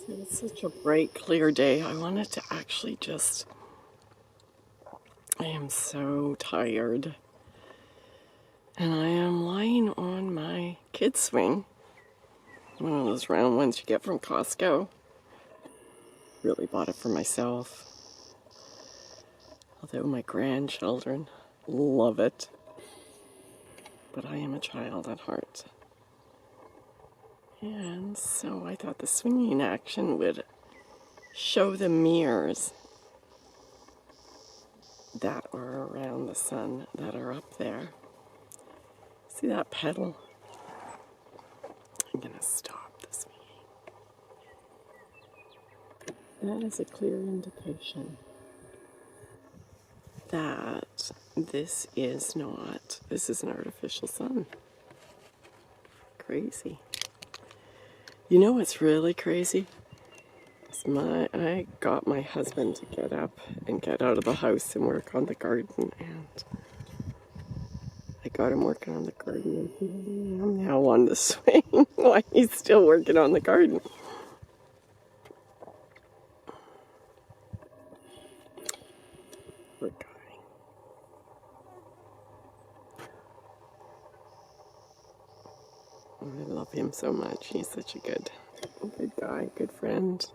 It's such a bright, clear day. I wanted to actually I am so tired. And I am lying on my kid swing. One of those round ones you get from Costco. Really bought it for myself. Although my grandchildren love it. But I am a child at heart. And so I thought the swinging action would show the mirrors that are around the sun that are up there. See that pedal? I'm gonna stop the swinging. That is a clear indication that this is an artificial sun. Crazy. You know what's really crazy? I got my husband to get up and get out of the house and work on the garden, and I got him working on the garden, and I'm now on the swing while he's still working on the garden. Poor guy. I love him so much. He's such a good guy, good friend.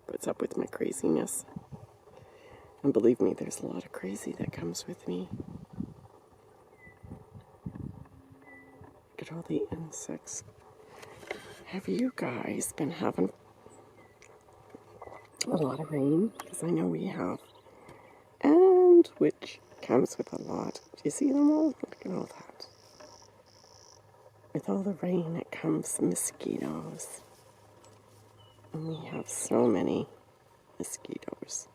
What's up with my craziness? And believe me, there's a lot of crazy that comes with me. Look at all the insects. Have you guys been having a lot of rain? Because I know we have. And which comes with a lot. Do you see them all? Look at all that. With all the rain, it comes mosquitoes. And we have so many mosquitoes.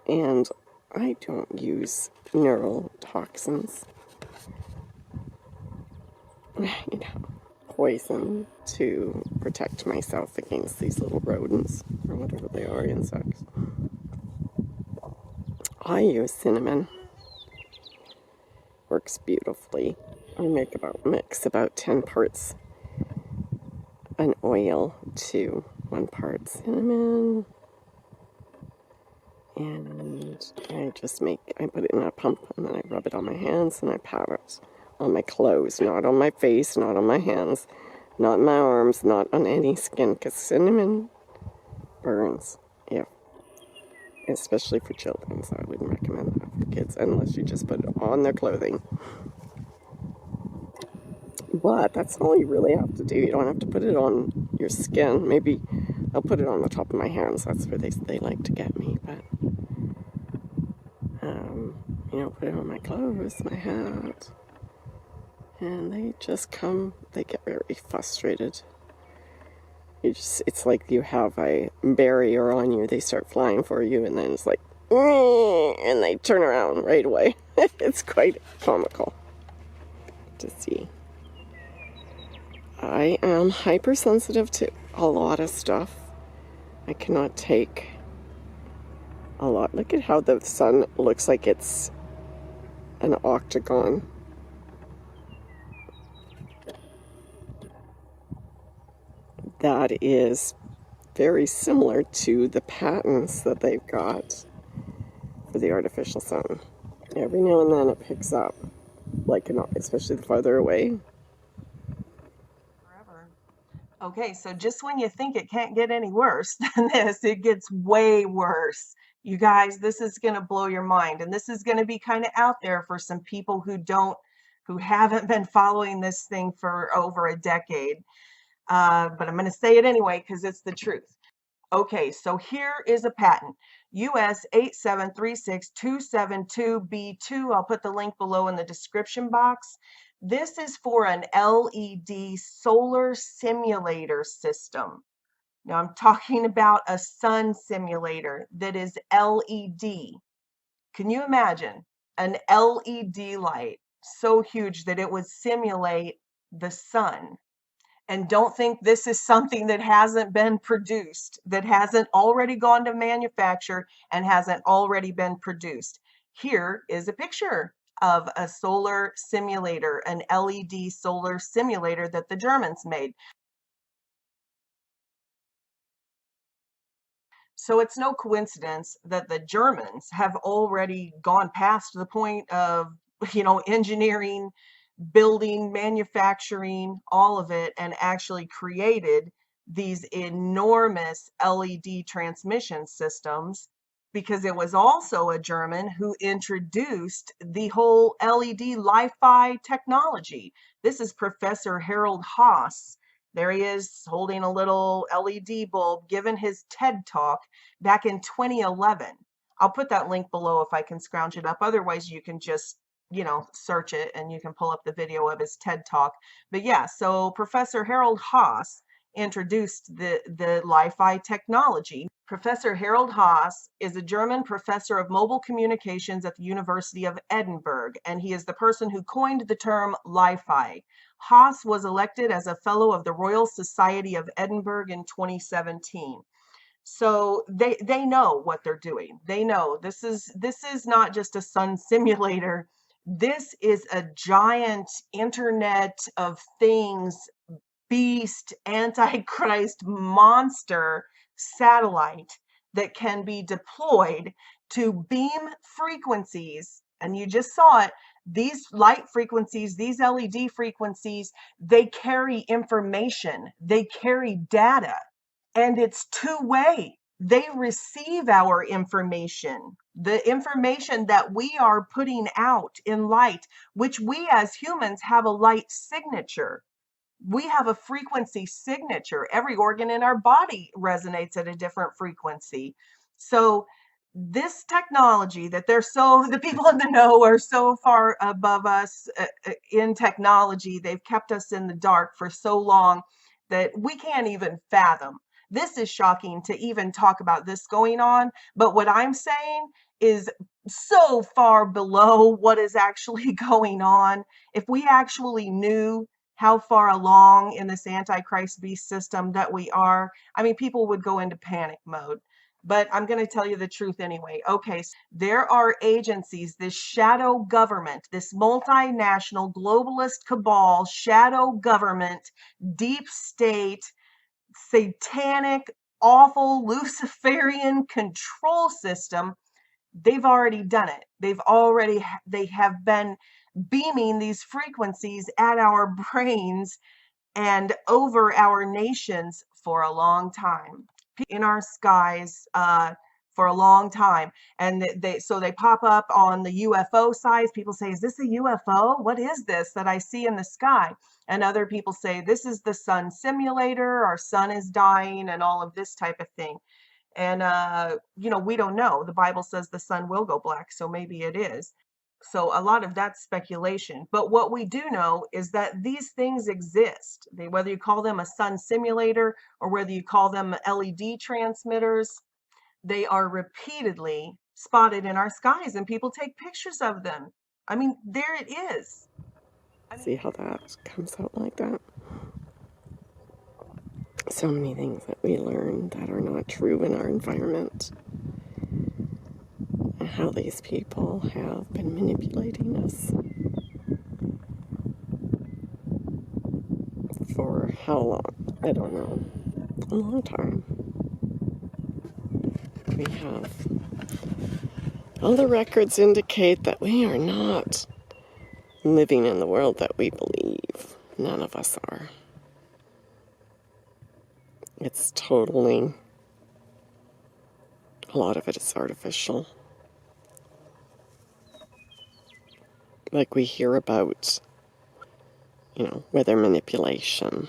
And I don't use neurotoxins, poison to protect myself against these little rodents, or whatever they are, insects. I use cinnamon. Works beautifully. I mix about 10 parts an oil to 1 part cinnamon. And I put it in a pump, and then I rub it on my hands, and I pat it on my clothes, not on my face, not on my hands, not in my arms, not on any skin, because cinnamon burns. Yeah. Especially for children, so I wouldn't recommend that for kids unless you just put it on their clothing. But that's all you really have to do. You don't have to put it on your skin. Maybe I'll put it on the top of my hands. That's where they like to get me. But put it on my clothes, my hat, and they get very frustrated. It's like you have a barrier on you. They start flying for you, and then it's like, and they turn around right away. It's quite comical to see. I am hypersensitive to a lot of stuff. I cannot take a lot. Look at how the sun looks like it's an octagon. That is very similar to the patterns that they've got for the artificial sun. Every now and then it picks up, especially the farther away. Forever. Okay, so just when you think it can't get any worse than this, it gets way worse. You guys, this is going to blow your mind, and this is going to be kind of out there for some people who haven't been following this thing for over a decade. But I'm going to say it anyway because it's the truth. Okay, so here is a patent, US 8736272B2. I'll put the link below in the description box. This is for an LED solar simulator system. Now I'm talking about a sun simulator that is LED. Can you imagine an LED light so huge that it would simulate the sun? And don't think this is something that hasn't been produced, that hasn't already gone to manufacture and hasn't already been produced. Here is a picture of a solar simulator, an LED solar simulator that the Germans made. So it's no coincidence that the Germans have already gone past the point of, engineering, building, manufacturing, all of it, and actually created these enormous LED transmission systems, because it was also a German who introduced the whole LED Li-Fi technology. This is Professor Harold Haas. There he is holding a little LED bulb, giving his TED talk back in 2011. I'll put that link below if I can scrounge it up. Otherwise, you can just, search it and you can pull up the video of his TED talk. But yeah, so Professor Harold Haas introduced the Li-Fi technology. Professor Harold Haas is a German professor of mobile communications at the University of Edinburgh, and he is the person who coined the term Li-Fi. Haas was elected as a Fellow of the Royal Society of Edinburgh in 2017. So they know what they're doing. They know this is not just a sun simulator. This is a giant Internet of Things beast, antichrist monster satellite that can be deployed to beam frequencies. And you just saw it. These light frequencies, these LED frequencies, they carry information, they carry data, and it's two-way. They receive our information, the information that we are putting out in light, which we as humans have a light signature. We have a frequency signature. Every organ in our body resonates at a different frequency. So this technology that the people in the know are so far above us in technology, they've kept us in the dark for so long that we can't even fathom. This is shocking to even talk about this going on. But what I'm saying is so far below what is actually going on. If we actually knew how far along in this Antichrist beast system that we are, I mean, people would go into panic mode. But I'm going to tell you the truth anyway. Okay, so there are agencies, this shadow government, this multinational globalist cabal, shadow government, deep state, satanic, awful, Luciferian control system. They've already done it. They have been beaming these frequencies at our brains and over our nations for a long time, in our skies for a long time. And they pop up on the UFO sites. People say, is this a UFO? What is this that I see in the sky? And other people say, this is the sun simulator, our sun is dying, and all of this type of thing. And we don't know. The Bible says the sun will go black, so maybe it is. So a lot of that's speculation. But what we do know is that these things exist. Whether you call them a sun simulator or whether you call them LED transmitters, they are repeatedly spotted in our skies and people take pictures of them. I mean, there it is. See how that comes out like that? So many things that we learn that are not true in our environment. And how these people have been manipulating us. For how long? I don't know. A long time. We have... all the records indicate that we are not living in the world that we believe. None of us are. It's totally... a lot of it is artificial. Like we hear about, weather manipulation.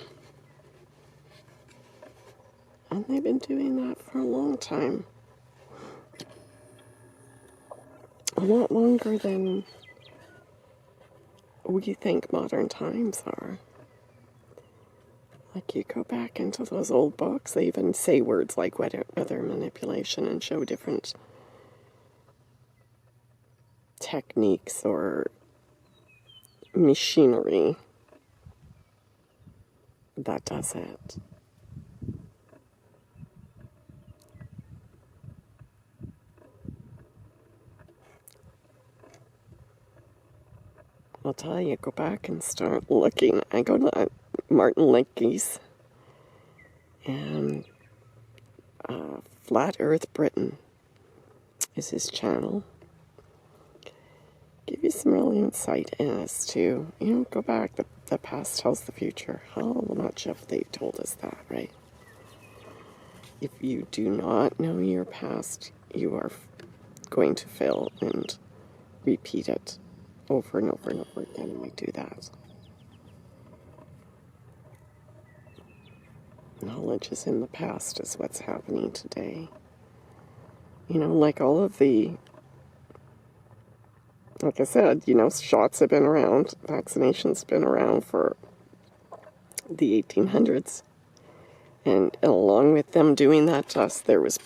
And they've been doing that for a long time. A lot longer than we think modern times are. Like you go back into those old books, they even say words like weather manipulation and show different techniques or machinery that does it. I'll tell you, go back and start looking. I go to Martin Linkey's, and Flat Earth Britain is his channel. Give you some real insight as to, go back. The past tells the future. How much have they told us that, right? If you do not know your past, you are going to fail and repeat it over and over and over again, and we do that. Knowledge is in the past is what's happening today. Like all of the, like I said, shots have been around, vaccinations have been around for the 1800s. And along with them doing that to us, there was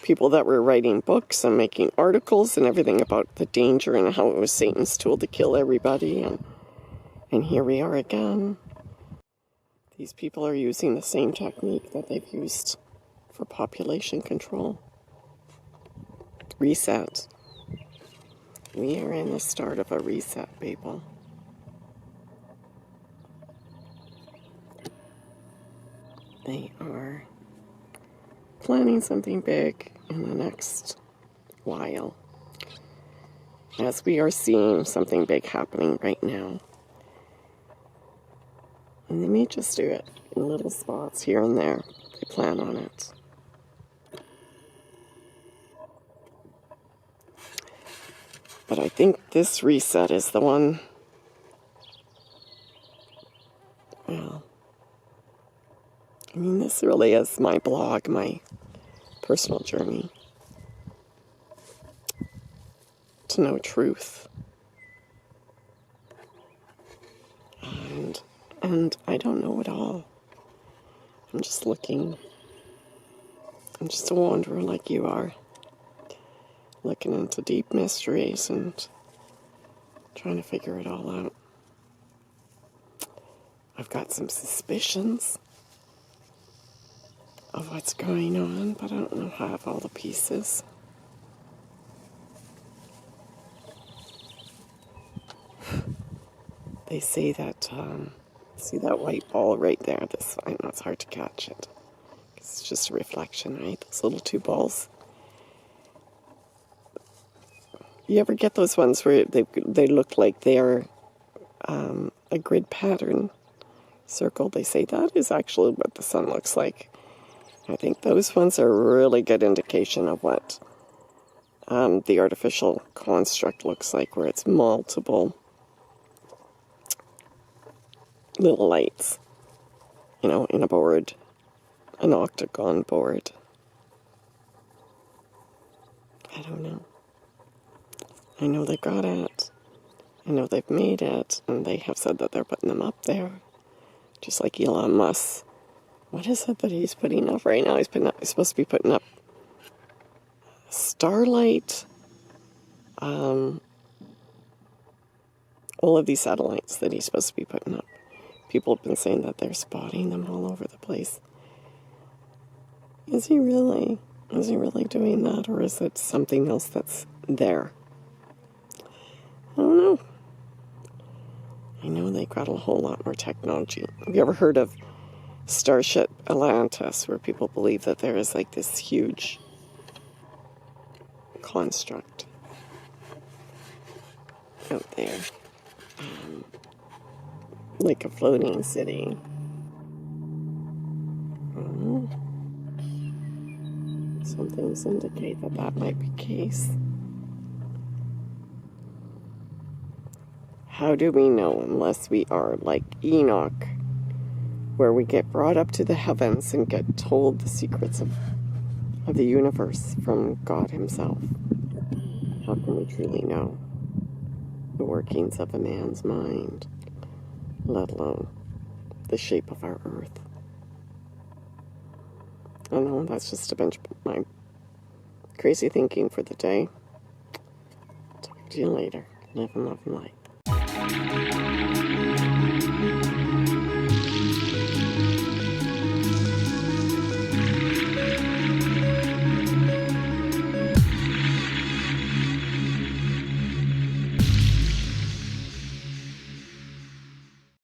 people that were writing books and making articles and everything about the danger and how it was Satan's tool to kill everybody. And here we are again. These people are using the same technique that they've used for population control. Reset. We are in the start of a reset, people. They are planning something big in the next while. As we are seeing something big happening right now. And they may just do it in little spots here and there. They plan on it. But I think this reset is the one. Well, this really is my blog, my personal journey to know truth. And I don't know it all. I'm just looking. I'm just a wanderer like you are. Looking into deep mysteries and trying to figure it all out. I've got some suspicions of what's going on, but I don't know how I have all the pieces. They say that, see that white ball right there? I know it's hard to catch it. It's just a reflection, right? Those little two balls. You ever get those ones where they look like they're a grid pattern circle? They say that is actually what the sun looks like. I think those ones are a really good indication of what the artificial construct looks like, where it's multiple little lights, in a board, an octagon board. I don't know. I know they got it. I know they've made it, and they have said that they're putting them up there. Just like Elon Musk. What is it that he's putting up right now? He's supposed to be putting up Starlight. All of these satellites that he's supposed to be putting up. People have been saying that they're spotting them all over the place. Is he really? Is he really doing that, or is it something else that's there? I don't know. I know they got a whole lot more technology. Have you ever heard of Starship Atlantis, where people believe that there is like this huge construct out there, like a floating city? Some things indicate that that might be the case. How do we know unless we are like Enoch, where we get brought up to the heavens and get told the secrets of the universe from God himself? How can we truly know the workings of a man's mind, let alone the shape of our earth? I know that's just a bunch of my crazy thinking for the day. Talk to you later. Live and love and light.